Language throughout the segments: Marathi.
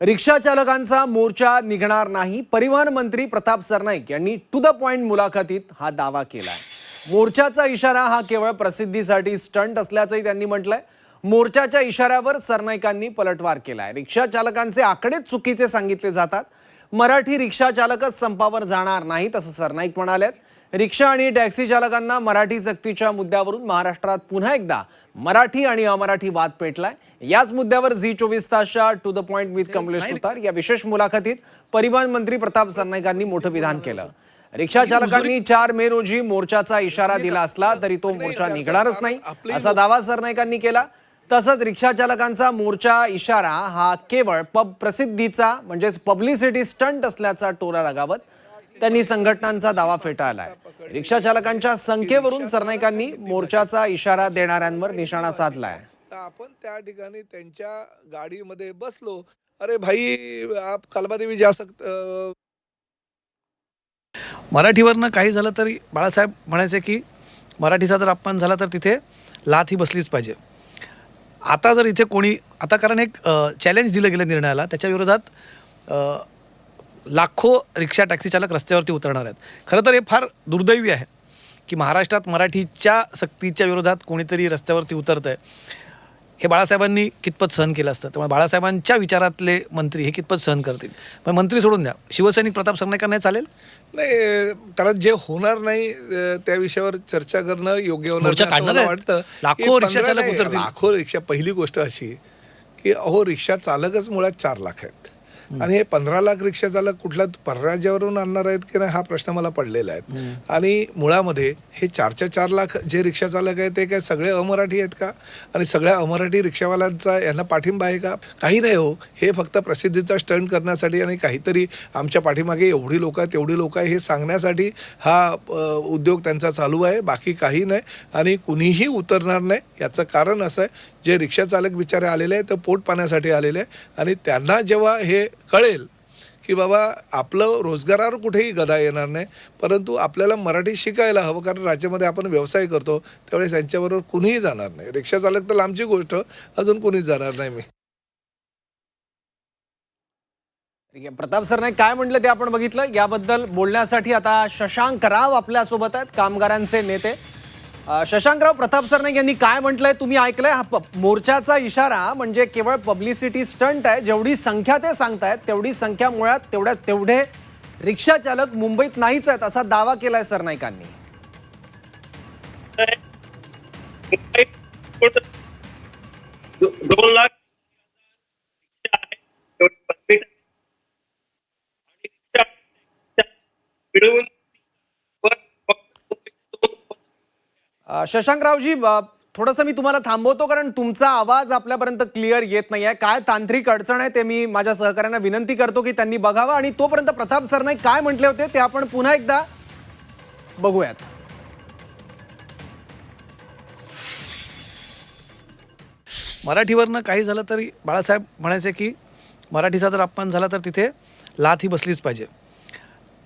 रिक्षा चालकांचा मोर्चा निघणार नाही. परिवहन मंत्री प्रताप सरनाईक यांनी टू द पॉइंट मुलाखतीत हा दावा केलाय. मोर्चाचा इशारा हा केवळ प्रसिद्धीसाठी स्टंट असल्याचंही त्यांनी म्हटलंय. मोर्चाच्या इशाऱ्यावर सरनाईकांनी पलटवार केलाय. रिक्षा चालकांचे आकडेच चुकीचे सांगितले जातात. मराठी रिक्षा चालकच संपावर जाणार नाहीत असं सरनाईक म्हणालेत. रिक्षा आणि टॅक्सी चालकांना मराठी सक्तीच्या मुद्द्यावरून महाराष्ट्रात पुन्हा एकदा मराठी आणि अमराठी वाद पेटलाय. याच मुद्द्यावर झी24 तासच्या to the point with Kamlesh Sutar या विशेष मुलाखतीत परिवहन मंत्री प्रताप सरनाईकांनी मोठं विधान केलं. रिक्षा चालकांनी 4 मे रोजी मोर्चाचा इशारा दिला असला तरी तो मोर्चा निघणारच नाही असा दावा सरनाईकांनी केला. तसंच रिक्षा चालकांचा मोर्चा इशारा हा केवळ प्रसिद्धीचा म्हणजेच पब्लिसिटी स्टंट असल्याचा टोला लगावत त्यांनी संघटनांचा दावा फेटाळलाय. रिक्षा चालकांच्या संख्येवरून सरनाईकांनी मोर्चाचा इशारा देणाऱ्यांवर निशाणा साधलाय. आपण त्या ठिकाणी त्यांच्या गाडीमध्ये बसलो. अरे भाई आप कलबादेवी जा मराठीवरनं काही झालं तरी बाळासाहेब म्हणायचे की मराठीचा जर अपमान झाला तर तिथे लाथ ही बसलीच पाहिजे. आता जर इथे कोणी आता कारण एक चॅलेंज दिलं गेलं निर्णयाला, त्याच्या विरोधात लाखो रिक्षा टॅक्सी चालक रस्त्यावरती उतरणार आहेत. खरं तर हे फार दुर्दैवी आहे की महाराष्ट्रात मराठीच्या सक्तीच्या विरोधात कोणीतरी रस्त्यावरती उतरतं आहे. हे बाळासाहेबांनी कितपत सहन केलं असतं. त्यामुळे बाळासाहेबांच्या विचारातले मंत्री हे कितपत सहन करतील. पण मंत्री सोडून द्या, शिवसैनिक प्रताप सरनाईकांना चालेल नाही. कारण जे होणार नाही त्या विषयावर चर्चा करणं योग्य होणार नाही. वाटतं. लाखो रिक्षा चालक उतरतील. लाखो रिक्षा. पहिली गोष्ट अशी की अहो रिक्षा चालकच मुळात 4 लाख आहेत आणि हे 15 लाख रिक्षा चालक कुठल्या परराज्यावरून आणणार आहेत की नाही हा प्रश्न मला पडलेला आहे. आणि मुळामध्ये हे 4 लाख जे रिक्षा चालक आहेत ते काय सगळे अमराठी आहेत का? आणि सगळ्या अमराठी रिक्षावाल्यांचा यांना पाठिंबा आहे का? काही नाही हो. हे फक्त प्रसिद्धीचा स्टंट करण्यासाठी आणि काहीतरी आमच्या पाठीमागे एवढी लोक आहेत तेवढी लोक आहे हे सांगण्यासाठी हा उद्योग त्यांचा चालू आहे. बाकी काही नाही. आणि कुणीही उतरणार नाही. याचं कारण असं आहे, जे रिक्षा चालक बिचारे आलेले आहेत ते पोट पाण्यासाठी आलेले आहे आणि त्यांना जेव्हा हे कळेल की बाबा आपलं रोजगारावर कुठेही गदा येणार नाही, परंतु आपल्याला मराठी शिकायला हवं, कारण राज्यामध्ये आपण व्यवसाय करतो त्यावेळेस त्यांच्याबरोबर कुणीही जाणार नाही. रिक्षा चालक तर लांबची गोष्ट, अजून कुणीच जाणार नाही. मी प्रताप सरनाईक काय म्हटलं ते आपण बघितलं. याबद्दल बोलण्यासाठी आता शशांक राव आपल्यासोबत आहेत, कामगारांचे नेते. शशांकराव, प्रताप सरनाईक यांनी काय म्हटलंय तुम्ही ऐकलंय. हा मोर्चाचा इशारा म्हणजे केवळ पब्लिसिटी स्टंट आहे. जेवढी संख्या ते सांगतायत तेवढी संख्या मुळात तेवढे रिक्षा चालक मुंबईत नाहीच आहेत असा दावा केलाय सरनाईकांनी. शशांकरावजी, थोडंसं मी तुम्हाला थांबवतो कारण तुमचा आवाज आपल्यापर्यंत क्लिअर येत नाहीये. काय तांत्रिक अडचण आहे ते मी माझ्या सहकाऱ्यांना विनंती करतो की त्यांनी बघावं. आणि तोपर्यंत प्रताप सरनाईक काय म्हटले होते ते आपण पुन्हा एकदा बघूयात. मराठीवरनं काही झालं तरी बाळासाहेब म्हणायचे की मराठीचा जर अपमान झाला तर तिथे लाथ ही बसलीच पाहिजे.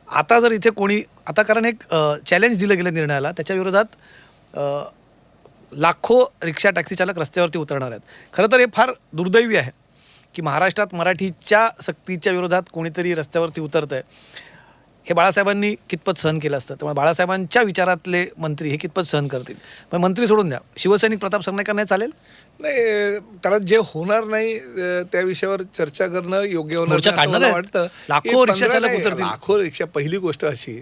आता जर इथे कोणी आता कारण एक चॅलेंज दिलं गेलं निर्णयाला, त्याच्या विरोधात लाखो रिक्षा टॅक्सी चालक रस्त्यावरती उतरणार आहेत. खरं तर हे फार दुर्दैवी आहे की महाराष्ट्रात मराठीच्या सक्तीच्या विरोधात कोणीतरी रस्त्यावरती उतरतं आहे. हे बाळासाहेबांनी कितपत सहन केलं असतं. त्यामुळे बाळासाहेबांच्या विचारातले मंत्री हे कितपत सहन करतील. पण मंत्री सोडून द्या, शिवसैनिक प्रताप सरनाईकांना चालेल नाही. कारण जे होणार नाही त्या विषयावर चर्चा करणं योग्य होणार नाही वाटतं. लाखो रिक्षा चालक उतरतील. लाखो रिक्षा. पहिली गोष्ट अशी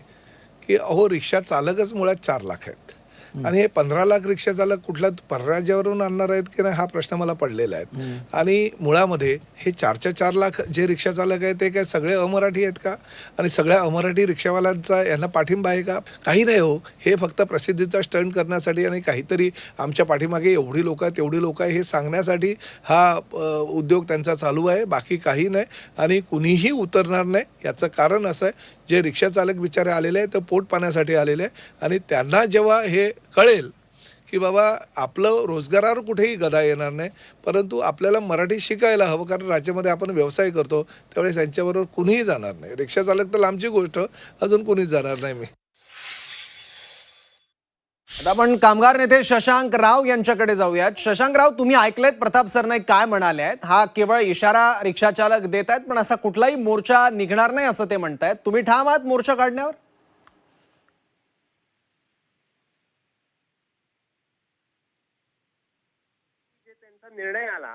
की अहो रिक्षा चालकच मुळात 4 लाख आहेत आणि हे 15 लाख रिक्षा चालक कुठल्या परराज्यावरून आणणार आहेत की नाही हा प्रश्न मला पडलेला आहे. आणि मुळामध्ये हे 4 लाख जे रिक्षा चालक आहेत ते काय सगळे अमराठी आहेत का? आणि सगळ्या अमराठी रिक्षावाल्यांचा यांना पाठिंबा आहे का? काही नाही हो. हे फक्त प्रसिद्धीचा स्टंट करण्यासाठी आणि काहीतरी आमच्या पाठीमागे एवढी लोक आहेत तेवढी लोक आहे हे सांगण्यासाठी हा उद्योग त्यांचा चालू आहे. बाकी काही नाही. आणि कुणीही उतरणार नाही. याचं कारण असं आहे, जे रिक्षा चालक बिचारे आलेले आहेत ते पोट पाण्यासाठी आलेले आहे आणि त्यांना जेव्हा हे कळेल की बाबा आपलं रोजगारावर कुठेही गदा येणार नाही, परंतु आपल्याला मराठी शिकायला हवं, कारण राज्यामध्ये आपण व्यवसाय करतो त्यावेळेस त्यांच्याबरोबर कुणीही जाणार नाही. रिक्षा चालक तर लांबची गोष्ट, अजून कुणीच जाणार नाही. मी आता आपण कामगार नेते शशांक राव यांच्याकडे जाऊयात. शशांक राव, तुम्ही ऐकलेत प्रताप सरनाईक काय म्हणाले आहेत. हा केवळ इशारा रिक्षा चालक देत आहेत, पण असा कुठलाही मोर्चा निघणार नाही असं ते म्हणतायत. तुम्ही ठाम आहात मोर्चा काढण्यावर? त्यांचा निर्णय आला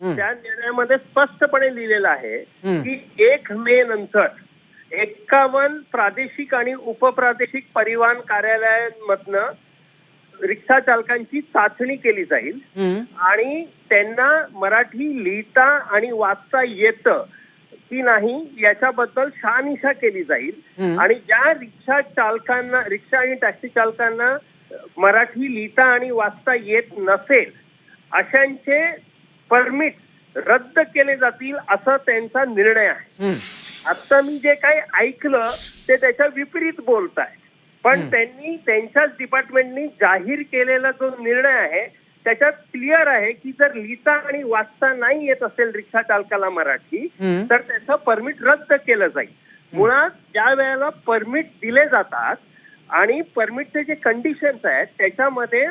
त्या निर्णयामध्ये स्पष्टपणे लिहिलेलं आहे की 1 मे नंतर 51 प्रादेशिक आणि उपप्रादेशिक परिवहन कार्यालयांमधनं रिक्षा चालकांची चाचणी केली जाईल आणि त्यांना मराठी लिहिता आणि वाचता येतं की नाही याच्याबद्दल शहानिशा केली जाईल आणि ज्या रिक्षा चालकांना, रिक्षा आणि टॅक्सी चालकांना मराठी लिहिता आणि वाचता येत नसेल अशांचे परमिट रद्द केले जातील असा त्यांचा निर्णय आहे. आता मी जे काही ऐकलं ते त्याच्या विपरीत बोलत आहे, पण त्यांनी त्यांच्याच डिपार्टमेंटनी जाहीर केलेला जो निर्णय आहे त्याच्यात क्लिअर आहे की जर लिहिता आणि वाचता नाही येत असेल रिक्षा चालकाला मराठी तर त्याचं परमिट रद्द केलं जाईल. मुळात ज्या वेळेला परमिट दिले जातात आणि परमिटचे जे कंडिशन्स आहेत त्याच्यामध्ये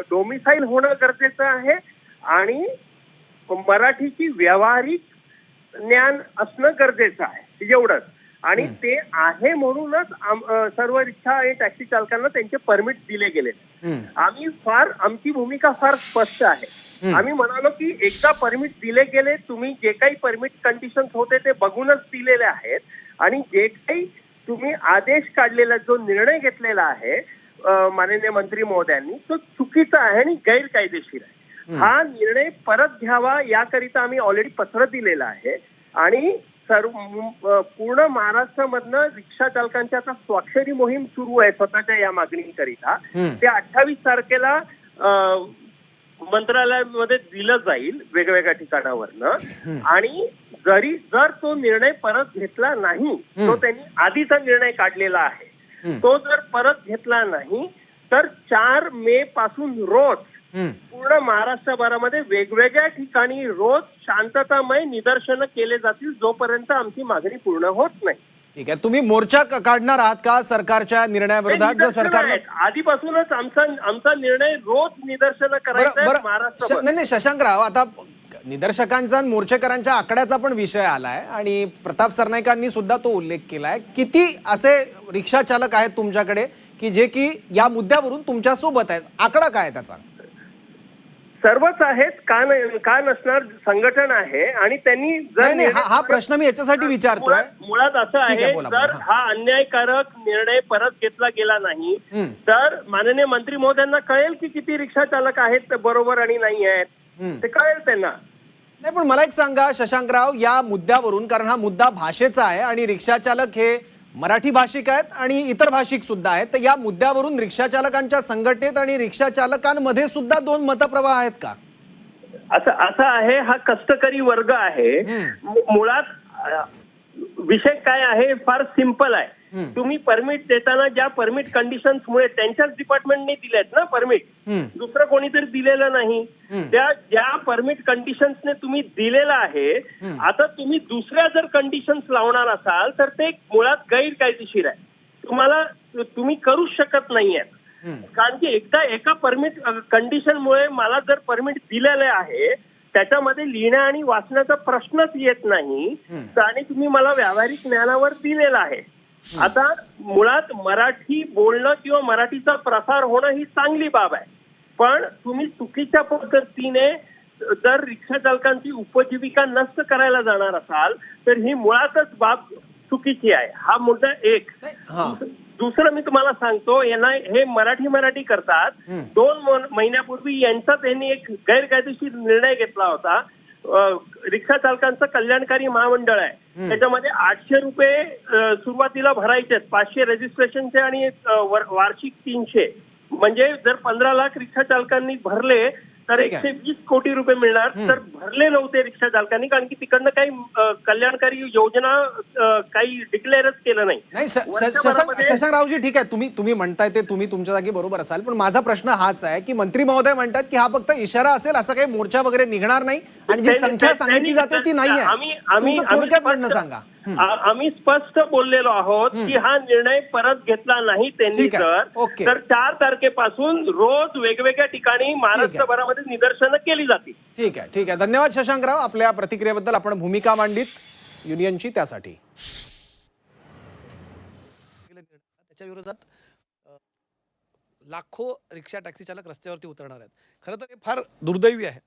डोमिसाईल होणं गरजेचं आहे आणि मराठीची व्यावहारिक ज्ञान असणं गरजेचं आहे, एवढंच. आणि ते आहे म्हणूनच सर्व रिक्षा आणि टॅक्सी चालकांना त्यांचे परमिट दिले गेले. आमची भूमिका फार स्पष्ट आहे. आम्ही म्हणालो की एकदा परमिट दिले गेले, तुम्ही जे काही परमिट कंडिशन्स होते ते बघूनच दिलेले आहेत आणि जे काही तुम्ही आदेश काढलेला जो निर्णय घेतलेला आहे माननीय मंत्री महोदयांनी तो चुकीचा आहे आणि गैरकायदेशीर आहे. हा निर्णय परत घ्यावा याकरिता आम्ही ऑलरेडी पत्र दिलेलं आहे आणि पूर्ण महाराष्ट्रामधनं रिक्षा चालकांची आता स्वाक्षरी मोहीम सुरू आहे स्वतःच्या या मागणीकरिता. ते 28 तारखेला मंत्रालयामध्ये दिलं जाईल वेगवेगळ्या ठिकाणावरनं आणि जर तो निर्णय परत घेतला नाही, तो त्यांनी आधीचा निर्णय काढलेला आहे, तो जर परत घेतला नाही तर 4 मे पासून रोज पूर्ण महाराष्ट्रभरामध्ये वेगवेगळ्या ठिकाणी रोज शांततामय निदर्शनं केले जातील जोपर्यंत आमची मागणी पूर्ण होत नाही. ठीक आहे, तुम्ही मोर्चा काढणार आहात का सरकारच्या निर्णयाविरोधात? जर सरकार आधीपासूनच आमचा निर्णय रोज निदर्शनं करायचं महाराष्ट्र. नाही शशांकराव, आता निदर्शकांचा मोर्चेकरांच्या आकड्याचा पण विषय आलाय आणि प्रताप सरनाईकांनी सुद्धा तो उल्लेख केलाय. किती असे रिक्षा चालक आहेत तुमच्याकडे की जे की या मुद्द्यावरून तुमच्या सोबत आहेत? आकडा काय त्याचा? सर्वच आहेत, का नसणार, संघटन आहे आणि त्यांनी हा प्रश्न मी याच्यासाठी विचारतोय. मुळात असं आहे, जर हा अन्यायकारक निर्णय परत घेतला गेला नाही तर माननीय मंत्री महोदयांना कळेल की किती रिक्षा चालक आहेत बरोबर आणि नाही आहेत, ते कळेल त्यांना. नाही पण मला एक सांगा शशांकराव, या मुद्द्यावरून, कारण हा मुद्दा भाषेचा आहे आणि रिक्षा चालक हे मराठी भाषिक आहेत आणि इतर भाषिक सुद्धा आहेत, तर या मुद्द्यावरून रिक्षा चालकांच्या संघटनेत आणि रिक्षा चालकांमध्ये सुद्धा 2 मतप्रवाह आहेत का? असं आहे, हा कष्टकरी वर्ग आहे. मुळात विषय काय आहे, फार सिंपल आहे. तुम्ही परमिट देताना ज्या परमिट कंडिशन्स मुळे त्यांच्याच डिपार्टमेंटने दिलेत ना परमिट, दुसरं कोणीतरी दिलेलं नाही. ज्या परमिट कंडिशन्सने तुम्ही दिलेलं आहे, आता तुम्ही दुसऱ्या जर कंडिशन्स लावणार असाल तर ते मुळात गैरकायदेशीर आहे. तुम्ही करू शकत नाहीये. कारण की एकदा एका परमिट कंडिशनमुळे मला जर परमिट दिलेलं आहे त्याच्यामध्ये लिहिण्या आणि वाचण्याचा प्रश्नच येत नाही आणि तुम्ही मला व्यावहारिक ज्ञानावर दिलेलं आहे. आता मुळात मराठी बोलणं किंवा मराठीचा प्रसार होणं ही चांगली बाब आहे, पण तुम्ही चुकीच्या पद्धतीने जर रिक्षा चालकांची उपजीविका नष्ट करायला जाणार असाल तर ही मुळातच बाब चुकीची आहे. हा मुद्दा एक. दुसरं मी तुम्हाला सांगतो, यांना हे मराठी करतात. 2 महिन्यापूर्वी यांचा त्यांनी एक गैरकायदेशीर निर्णय घेतला होता. रिक्षा चालकांचं कल्याणकारी महामंडळ आहे, त्याच्यामध्ये 800 रुपये सुरुवातीला भरायचे, 500 रजिस्ट्रेशनचे आणि वार्षिक 300. म्हणजे जर 15 लाख रिक्षा चालकांनी भरले तर 120 कोटी रुपये मिळणार. तर भरले नव्हते रिक्षा चालकांनी, कारण की तिकडनं काही कल्याणकारी योजना काही डिक्लेअरच केलं नाही. शशांकरावजी, ठीक आहे, तुम्ही म्हणताय ते तुम्ही तुमच्या जागी बरोबर असाल, पण माझा प्रश्न हाच आहे की मंत्री महोदय म्हणतात की हा फक्त इशारा असेल, असा काही मोर्चा वगैरे निघणार नाही आणि जी संख्या सांगितली जाते ती नाही आहे. थोडक्यात म्हणणं सांगा. आम्ही स्पष्ट बोललेलो आहोत की हा निर्णय परत घेतला नाही त्यांनी ठीक आहे. ओके. तर 4 तारखेपासून रोज वेगवेगळ्या ठिकाणी महाराष्ट्रभरामध्ये निदर्शनं केली जातील. ठीक आहे, ठीक आहे. धन्यवाद शशांकराव, आपल्या प्रतिक्रियेबद्दल. आपण भूमिका मांडलीत युनियनची, त्यासाठी. त्याच्या विरोधात लाखो रिक्षा टॅक्सी चालक रस्त्यावरती उतरणार आहेत. खरं तर हे फार दुर्दैवी आहे.